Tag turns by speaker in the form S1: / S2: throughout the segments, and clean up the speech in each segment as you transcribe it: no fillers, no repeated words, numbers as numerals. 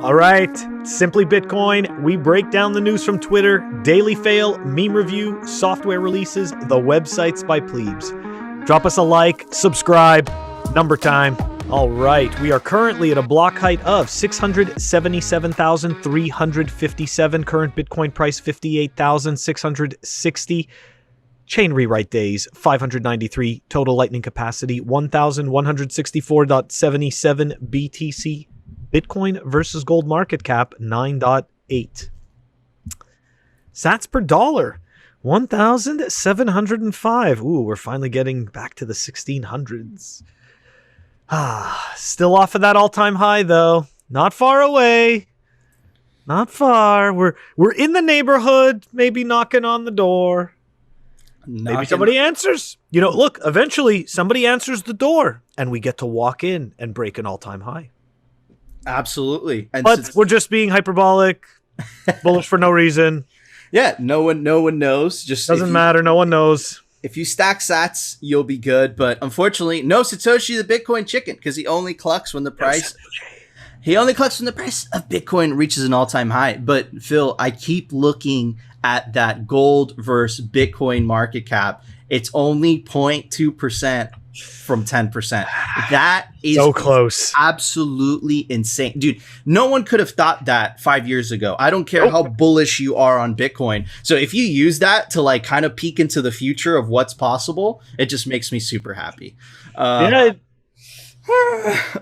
S1: All right, Simply Bitcoin. We break down the news from Twitter, daily fail, meme review, software releases, the websites by plebes. Drop us a like, subscribe, number time. All right, we are currently at a block height of 677,357. Current Bitcoin price 58,660. Chain rewrite days 593. Total lightning capacity 1,164.77 BTC. Bitcoin versus gold market cap 9.8. Sats per dollar 1,705. Ooh, we're finally getting back to the 1600s. Still off of that all-time high though. Not far away. Not far. We're in the neighborhood, maybe knocking on the door. Maybe somebody answers. You know, look, eventually somebody answers the door and we get to walk in and break an all-time high.
S2: Absolutely. And
S1: but we're just being hyperbolic, bullish for no reason.
S2: Yeah, no one knows. Just
S1: doesn't matter. No one knows.
S2: If you stack sats, you'll be good. But unfortunately, no Satoshi the Bitcoin chicken, because he only clucks when the price. He only clucks when the price of Bitcoin reaches an all-time high. But Phil, I keep looking at that gold versus Bitcoin market cap. It's only 0.2%. From 10%. That is
S1: so close.
S2: Absolutely insane. Dude, no one could have thought that 5 years ago. I don't care how bullish you are on Bitcoin. So if you use that to like kind of peek into the future of what's possible, it just makes me super happy.
S1: It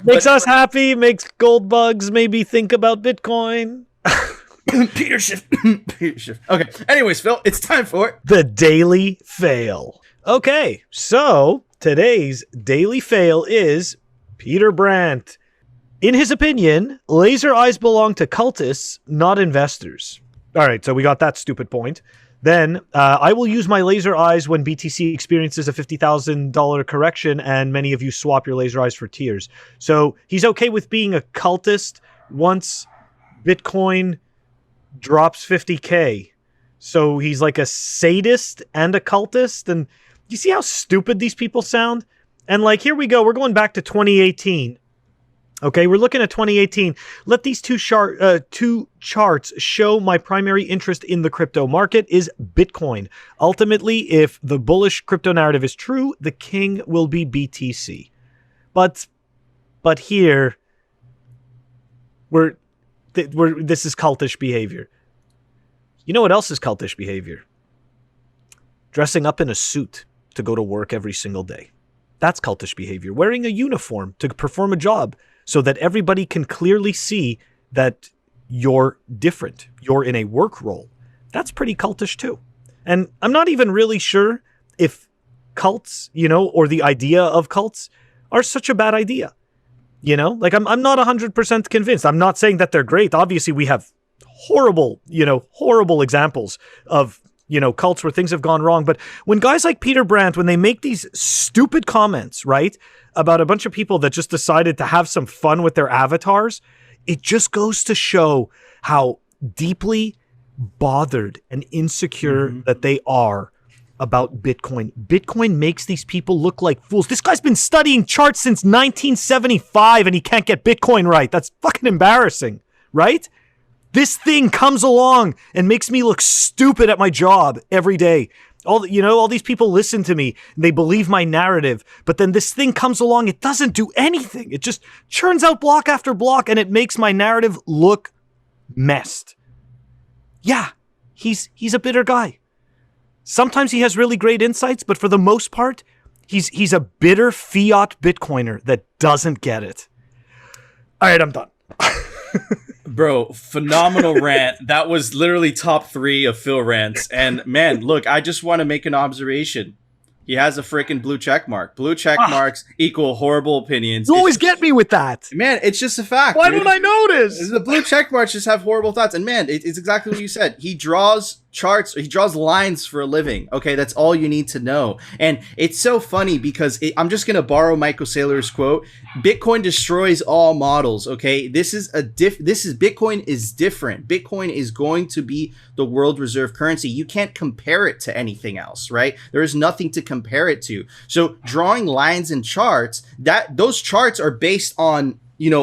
S1: makes us happy, makes gold bugs maybe think about Bitcoin.
S2: Peter Schiff. Okay. Anyways, Phil, it's time for
S1: the daily fail. Okay, so today's daily fail is Peter Brandt. In his opinion, laser eyes belong to cultists, not investors. All right, so we got that stupid point. Then, I will use my laser eyes when BTC experiences a $50,000 correction and many of you swap your laser eyes for tears. So he's okay with being a cultist once Bitcoin drops 50K. So he's like a sadist and a cultist. And you see how stupid these people sound? And like, here we go. We're going back to 2018. Okay, we're looking at 2018. Let these two charts show my primary interest in the crypto market is Bitcoin. Ultimately, if the bullish crypto narrative is true, the king will be BTC. But here, this is cultish behavior. You know what else is cultish behavior? Dressing up in a suit to go to work every single day. That's cultish behavior. Wearing a uniform to perform a job so that everybody can clearly see that you're different. You're in a work role. That's pretty cultish too. And I'm not even really sure if cults, or the idea of cults are such a bad idea. Like I'm not 100% convinced. I'm not saying that they're great. Obviously we have horrible examples of cults where things have gone wrong. But when guys like Peter Brandt, when they make these stupid comments, right, about a bunch of people that just decided to have some fun with their avatars, it just goes to show how deeply bothered and insecure that they are about Bitcoin. Bitcoin makes these people look like fools. This guy's been studying charts since 1975 and he can't get Bitcoin right. That's fucking embarrassing, right? This thing comes along and makes me look stupid at my job every day. All these people listen to me and they believe my narrative, but then this thing comes along, it doesn't do anything. It just churns out block after block and it makes my narrative look messed. Yeah, he's a bitter guy. Sometimes he has really great insights, but for the most part, he's a bitter fiat Bitcoiner that doesn't get it. All right, I'm done.
S2: Bro, phenomenal rant. That was literally top 3 of Phil rants. And man, look, I just want to make an observation. He has a freaking blue check mark. Blue check marks equal horrible opinions.
S1: You always get me with that.
S2: Man, it's just a fact.
S1: Why don't I notice?
S2: The blue check marks just have horrible thoughts. And man, it's exactly what you said. He draws charts, he draws lines for a living. Okay, that's all you need to know. And it's so funny because I'm just going to borrow Michael Saylor's quote. Bitcoin destroys all models. Okay, Bitcoin is different. Bitcoin is going to be the world reserve currency. You can't compare it to anything else, right? There is nothing to compare it to. So drawing lines and charts, those charts are based on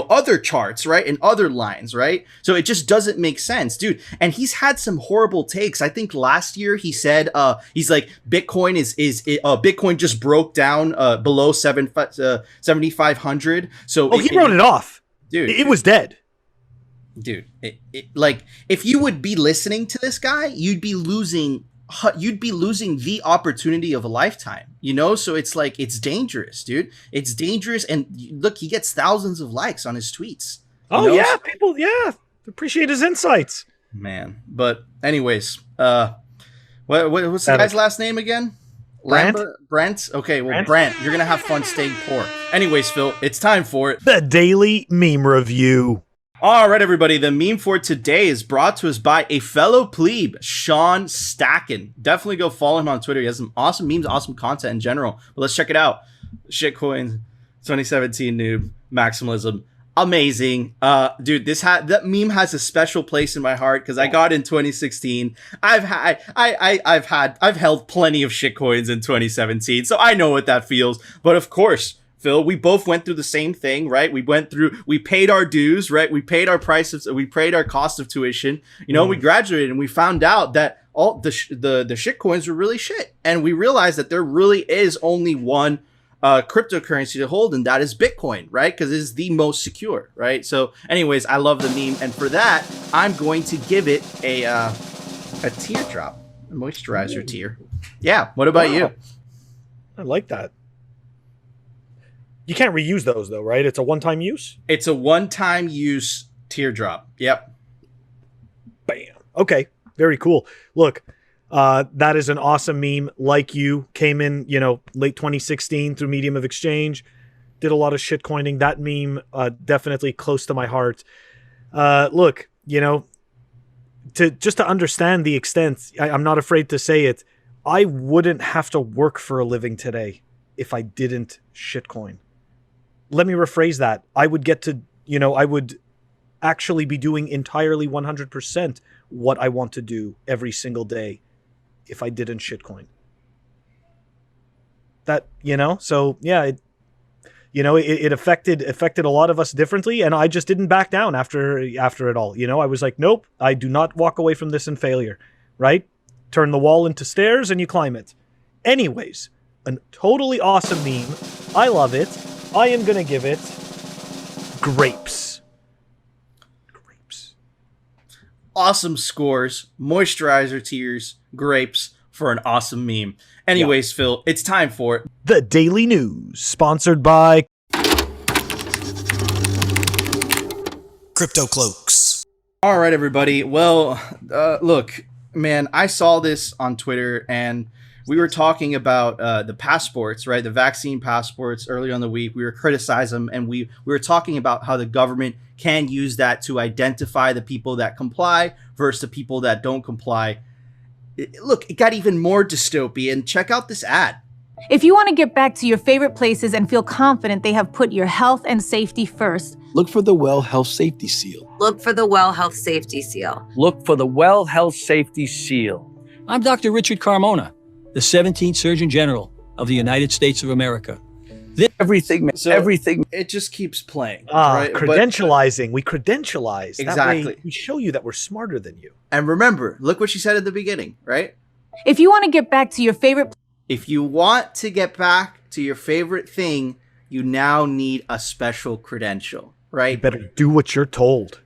S2: other charts, right? And other lines, right? So it just doesn't make sense, dude. And he's had some horrible takes. I think last year he said, he's like, Bitcoin just broke down below 7,500. So
S1: he wrote it off,
S2: dude.
S1: It was dead.
S2: Dude, like, if you would be listening to this guy, you'd be losing the opportunity of a lifetime, So it's like, it's dangerous, dude. It's dangerous. And look, he gets thousands of likes on his tweets.
S1: Yeah, people, appreciate his insights,
S2: man. But anyways, what's the guy's last name again? Brent. Okay, well, Brent, you're gonna have fun staying poor. Anyways, Phil, it's time for
S1: the daily meme review.
S2: All right, everybody. The meme for today is brought to us by a fellow plebe, Sean Stacken. Definitely go follow him on Twitter. He has some awesome memes, awesome content in general. But let's check it out. Shitcoins, 2017 noob, maximalism, amazing. Dude, that meme has a special place in my heart because I got in 2016. I've held plenty of shitcoins in 2017, so I know what that feels. But of course, Phil, we both went through the same thing, right? We paid our dues, right? We paid our cost of tuition. We graduated and we found out that all the shit coins were really shit. And we realized that there really is only one cryptocurrency to hold, and that is Bitcoin, right? Because it is the most secure, right? So anyways, I love the meme. And for that, I'm going to give it a teardrop, a moisturizer tear. Yeah. What about you?
S1: I like that. You can't reuse those though, right? It's a one-time use?
S2: It's a one-time use teardrop. Yep.
S1: Bam. Okay. Very cool. Look, that is an awesome meme. Like you, came in, late 2016 through medium of exchange, did a lot of shit coining. That meme, definitely close to my heart. Look, to understand the extent, I'm not afraid to say it. I wouldn't have to work for a living today if I didn't shitcoin. Let me rephrase that. I would get to, I would actually be doing entirely 100% what I want to do every single day if I didn't shitcoin. That, so yeah, it affected a lot of us differently, and I just didn't back down after it all. I was like, nope, I do not walk away from this in failure, right? Turn the wall into stairs and you climb it. Anyways, a totally awesome meme. I love it. I am going to give it grapes. Grapes.
S2: Awesome scores, moisturizer tears, grapes for an awesome meme. Anyways, Phil, it's time for
S1: the Daily News, sponsored by
S3: Crypto Cloaks.
S2: All right, everybody. Well, look, man, I saw this on Twitter and we were talking about the passports, right? The vaccine passports earlier in the week. We were criticizing them, and we were talking about how the government can use that to identify the people that comply versus the people that don't comply. Look, it got even more dystopian. Check out this ad.
S4: If you want to get back to your favorite places and feel confident they have put your health and safety first,
S5: look for the Well Health Safety Seal.
S6: Look for the Well Health Safety Seal.
S7: Look for the Well Health Safety Seal.
S5: I'm Dr. Richard Carmona, the 17th Surgeon General of the United States of America.
S7: Everything.
S2: It just keeps playing.
S1: Right? Credentializing. We credentialize.
S2: Exactly.
S1: That way we show you that we're smarter than you.
S2: And remember, look what she said at the beginning, right?
S4: if you want to get back to your favorite
S2: If you want to get back to your favorite thing, you now need a special credential, right?
S1: You better do what you're told.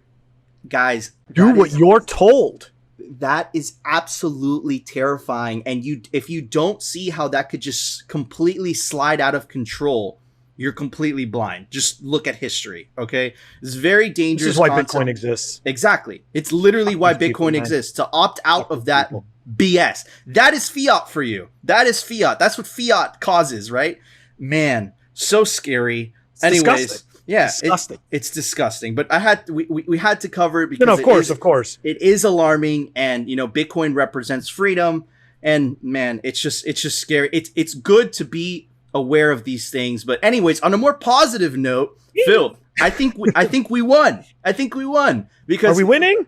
S2: Guys,
S1: do what you're told.
S2: That is absolutely terrifying. And if you don't see how that could just completely slide out of control, you're completely blind. Just look at history, okay? It's very dangerous.
S1: This is why Bitcoin exists.
S2: Exactly. It's literally why Bitcoin exists. To opt out of that BS. That is fiat for you. That is fiat. That's what fiat causes, right? Man, so scary. Anyways,
S1: disgusting.
S2: Yeah,
S1: disgusting.
S2: It's disgusting. But we had to cover it because
S1: of course.
S2: It is alarming, and Bitcoin represents freedom. And man, it's just scary. It's good to be aware of these things. But anyways, on a more positive note, Phil, I think we won. I think we won because
S1: are we winning?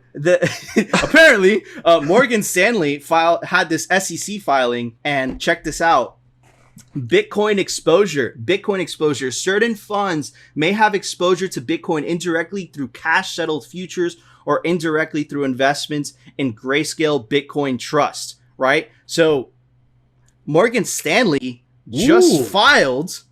S2: Apparently, Morgan Stanley had this SEC filing, and check this out. Bitcoin exposure. Bitcoin exposure. Certain funds may have exposure to Bitcoin indirectly through cash settled futures or indirectly through investments in Grayscale Bitcoin Trust, right? So Morgan Stanley just filed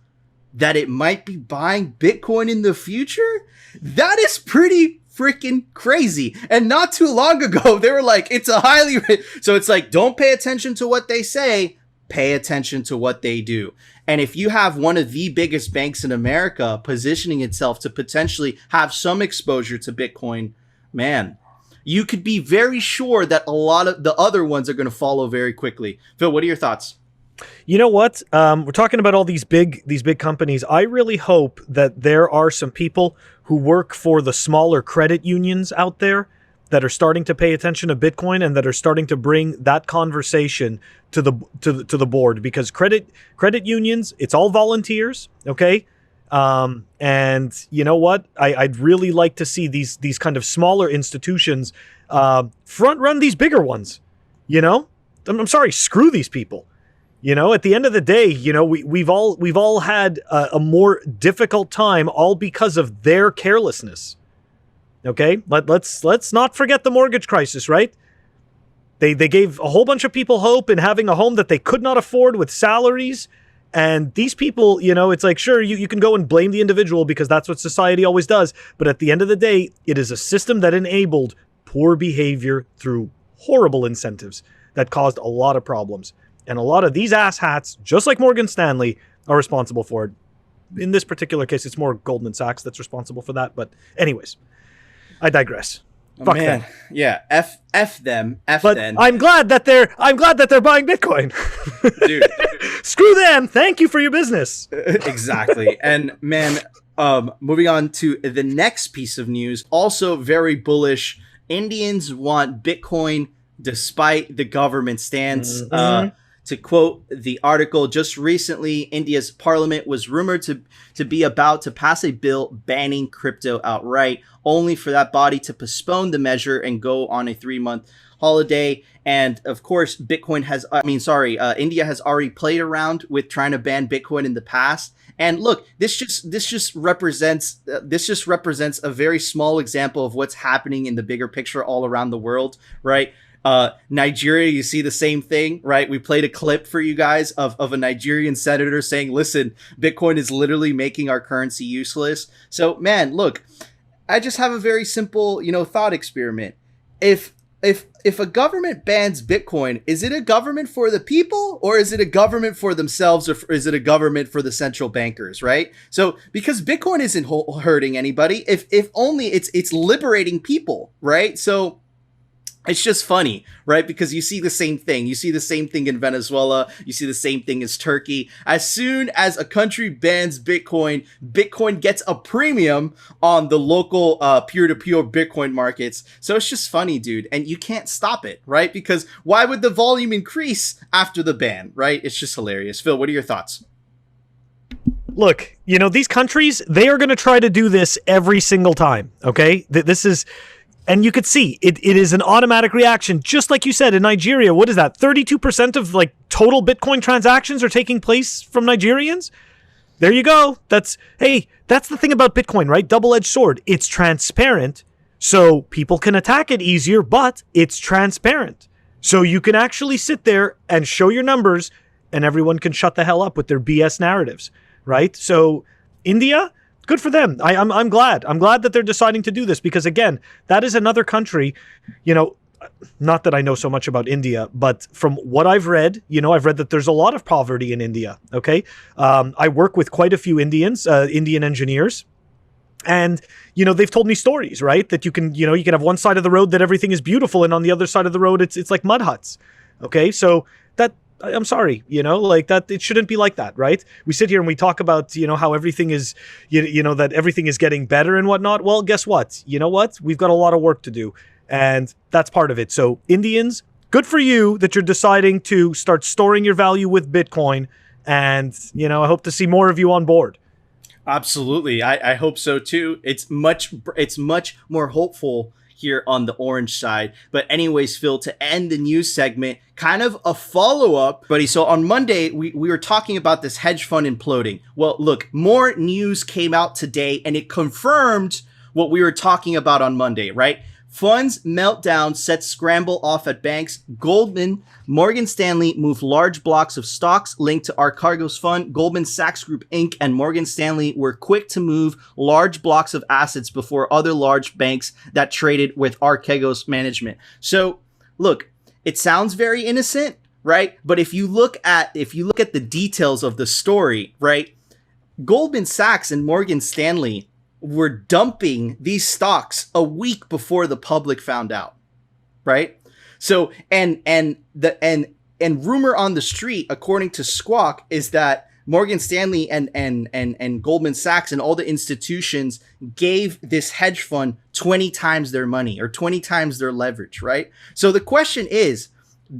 S2: that it might be buying Bitcoin in the future. That is pretty freaking crazy. And not too long ago, they were like, it's a highly... So it's like, don't pay attention to what they say, pay attention to what they do. And if you have one of the biggest banks in America positioning itself to potentially have some exposure to Bitcoin, man, you could be very sure that a lot of the other ones are going to follow very quickly. Phil, what are your thoughts?
S1: You know what? We're talking about all these big companies. I really hope that there are some people who work for the smaller credit unions out there that are starting to pay attention to Bitcoin and that are starting to bring that conversation to the board, because credit unions, it's all volunteers, okay? And you know what? I'd really like to see these kind of smaller institutions front run these bigger ones. You know, I'm sorry, screw these people. You know, at the end of the day, you know, we've all had a more difficult time, all because of their carelessness. Okay, let's not forget the mortgage crisis, right? They gave a whole bunch of people hope in having a home that they could not afford with salaries. And these people, you know, it's like, sure, you can go and blame the individual because that's what society always does. But at the end of the day, it is a system that enabled poor behavior through horrible incentives that caused a lot of problems. And a lot of these asshats, just like Morgan Stanley, are responsible for it. In this particular case, it's more Goldman Sachs that's responsible for that. But anyways, I digress. Fuck them.
S2: Yeah, F them.
S1: But
S2: them.
S1: I'm glad that they're buying Bitcoin.
S2: Dude.
S1: Screw them. Thank you for your business.
S2: Exactly. And man, moving on to the next piece of news, also very bullish. Indians want Bitcoin despite the government stance. To quote the article, just recently, India's parliament was rumored to be about to pass a bill banning crypto outright, only for that body to postpone the measure and go on a 3-month holiday. And of course, India has already played around with trying to ban Bitcoin in the past. And look, this just represents a very small example of what's happening in the bigger picture all around the world, right? Nigeria, you see the same thing, right? We played a clip for you guys of a Nigerian senator saying, listen, Bitcoin is literally making our currency useless. So man, look, I just have a very simple, thought experiment. If a government bans Bitcoin, is it a government for the people, or is it a government for themselves, or is it a government for the central bankers, right? So because Bitcoin isn't hurting anybody, if only it's liberating people, right? So it's just funny, right? Because you see the same thing. You see the same thing in Venezuela. You see the same thing as Turkey. As soon as a country bans Bitcoin, Bitcoin gets a premium on the local peer-to-peer Bitcoin markets. So it's just funny, dude. And you can't stop it, right? Because why would the volume increase after the ban, right? It's just hilarious. Phil, what are your thoughts?
S1: Look, these countries, they are going to try to do this every single time, okay? This is... And you could see it is an automatic reaction, just like you said in Nigeria. What is that? 32% of total Bitcoin transactions are taking place from Nigerians. There you go. That's the thing about Bitcoin, right? Double-edged sword. It's transparent, so people can attack it easier, but it's transparent. So you can actually sit there and show your numbers, and everyone can shut the hell up with their BS narratives, right? So India, good for them. I'm glad. I'm glad that they're deciding to do this, because again, that is another country, not that I know so much about India, but from what I've read, I've read that there's a lot of poverty in India. Okay. I work with quite a few Indians, Indian engineers. And, they've told me stories, right? That you can have one side of the road that everything is beautiful, and on the other side of the road, it's like mud huts. Okay. So I'm sorry, that it shouldn't be like that, right? We sit here and we talk about, how everything is, that everything is getting better and whatnot. Well, guess what? You know what? We've got a lot of work to do, and that's part of it. So Indians, good for you that you're deciding to start storing your value with Bitcoin. And, I hope to see more of you on board.
S2: Absolutely. I hope so too. It's much more hopeful here on the orange side. But anyways, Phil, to end the news segment, kind of a follow-up, buddy. So on Monday, we were talking about this hedge fund imploding. Well, look, more news came out today, and it confirmed what we were talking about on Monday, right? Funds meltdown sets scramble off at banks. Goldman, Morgan Stanley moved large blocks of stocks linked to Archegos Fund. Goldman Sachs Group Inc. and Morgan Stanley were quick to move large blocks of assets before other large banks that traded with Archegos management. So, look, it sounds very innocent, right? But if you look at the details of the story, right? Goldman Sachs and Morgan Stanley were dumping these stocks a week before the public found out, right? So and rumor on the street, according to Squawk, is that Morgan Stanley and Goldman Sachs and all the institutions gave this hedge fund 20 times their money or 20 times their leverage, right? So the question is,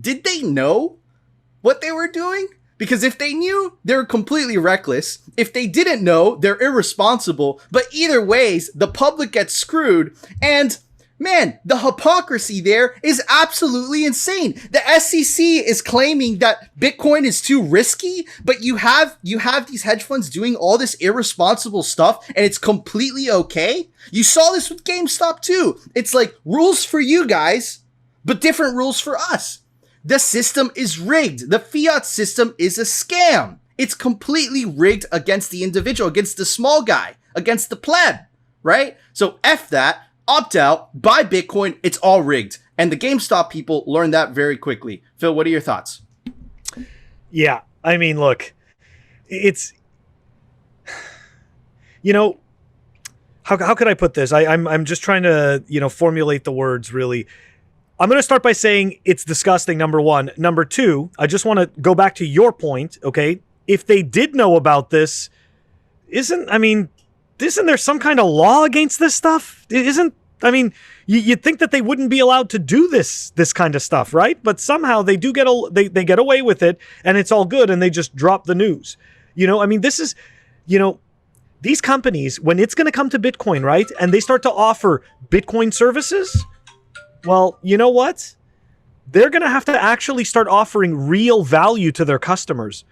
S2: did they know what they were doing? Because if they knew, they're completely reckless. If they didn't know, they're irresponsible. But either ways, the public gets screwed. And man, the hypocrisy there is absolutely insane. The SEC is claiming that Bitcoin is too risky, but you have these hedge funds doing all this irresponsible stuff, and it's completely okay. You saw this with GameStop too. It's like rules for you guys, but different rules for us. The system is rigged. The fiat system is a scam. It's completely rigged against the individual, against the small guy, against the pleb, right? So F that, opt out, buy Bitcoin, it's all rigged. And the GameStop people learned that very quickly. Phil, what are your thoughts?
S1: Yeah, I mean, look, it's, you know, how could I put this? I'm just trying to, formulate the words really. I'm going to start by saying it's disgusting, number one. Number two, I just want to go back to your point, okay? If they did know about this, isn't there some kind of law against this stuff? You'd think that they wouldn't be allowed to do this kind of stuff, right? But somehow they do they get away with it, and it's all good, and they just drop the news. This is, these companies, when it's going to come to Bitcoin, right? And they start to offer Bitcoin services, well, you know what? They're going to have to actually start offering real value to their customers,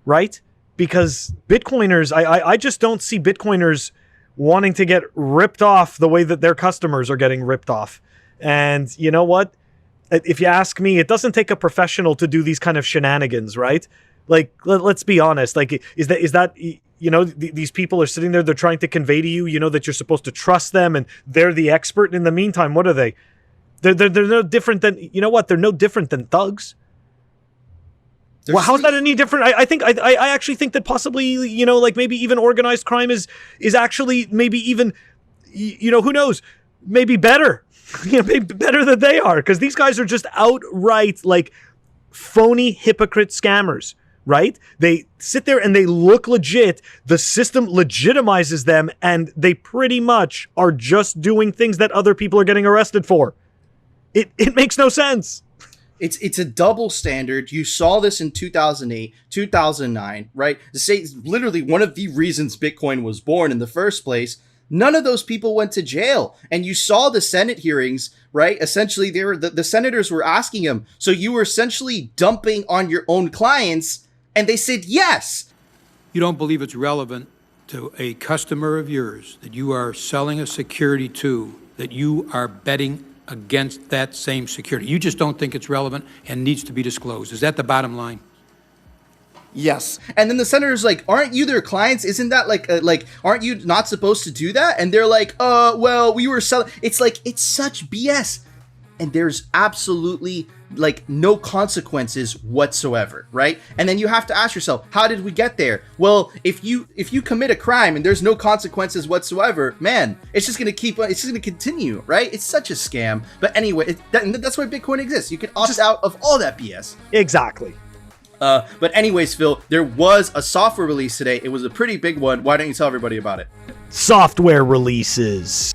S1: right? Because Bitcoiners, I just don't see Bitcoiners wanting to get ripped off the way that their customers are getting ripped off. And you know what? If you ask me, it doesn't take a professional to do these kind of shenanigans, right? Like, let's be honest. Like, is that these people are sitting there, they're trying to convey to you, that you're supposed to trust them and they're the expert. And in the meantime, what are they? They're no different than, they're no different than thugs. Well, how's that any different? I actually think that possibly, maybe even organized crime is actually maybe even, who knows, maybe better, maybe better than they are. Because these guys are just outright like phony hypocrite scammers, right? They sit there and they look legit. The system legitimizes them and they pretty much are just doing things that other people are getting arrested for. It makes no sense.
S2: It's a double standard. You saw this in 2008, 2009, right? To say literally one of the reasons Bitcoin was born in the first place. None of those people went to jail. And you saw the Senate hearings, right? Essentially, the senators were asking him, so you were essentially dumping on your own clients, and they said yes.
S3: You don't believe it's relevant to a customer of yours that you are selling a security to, that you are betting against that same security. You just don't think it's relevant and needs to be disclosed. Is that the bottom line?
S2: Yes. And then the senator's like, aren't you their clients? Isn't that like, aren't you not supposed to do that? And they're like, well, we were selling. It's like, it's such BS. And there's absolutely like no consequences whatsoever, right? And then you have to ask yourself, how did we get there? Well, if you commit a crime and there's no consequences whatsoever, man, it's just going to continue, right? It's such a scam. But anyway, that's why Bitcoin exists. You can opt out of all that BS.
S1: Exactly.
S2: But anyways, Phil, there was a software release today. It was a pretty big one. Why don't you tell everybody about it?
S1: Software releases.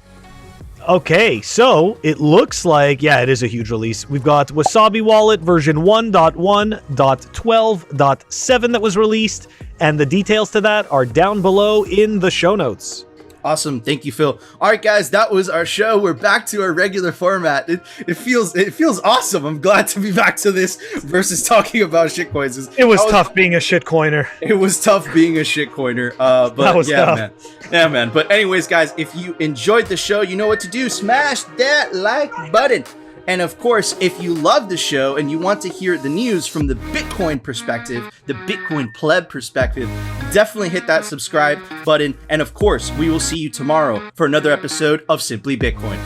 S1: Okay, so it looks like, yeah, it is a huge release. We've got Wasabi Wallet version 1.1.12.7 that was released, and the details to that are down below in the show notes.
S2: Awesome. Thank you, Phil. All right, guys, that was our show. We're back to our regular format. It feels awesome. I'm glad to be back to this versus talking about shitcoins.
S1: It was tough being a shitcoiner.
S2: It was tough being a shitcoiner. But
S1: that was
S2: yeah,
S1: tough.
S2: man. Yeah, man. But anyways, guys, if you enjoyed the show, you know what to do. Smash that like button. And of course, if you love the show and you want to hear the news from the Bitcoin perspective, the Bitcoin pleb perspective, definitely hit that subscribe button. And of course, we will see you tomorrow for another episode of Simply Bitcoin.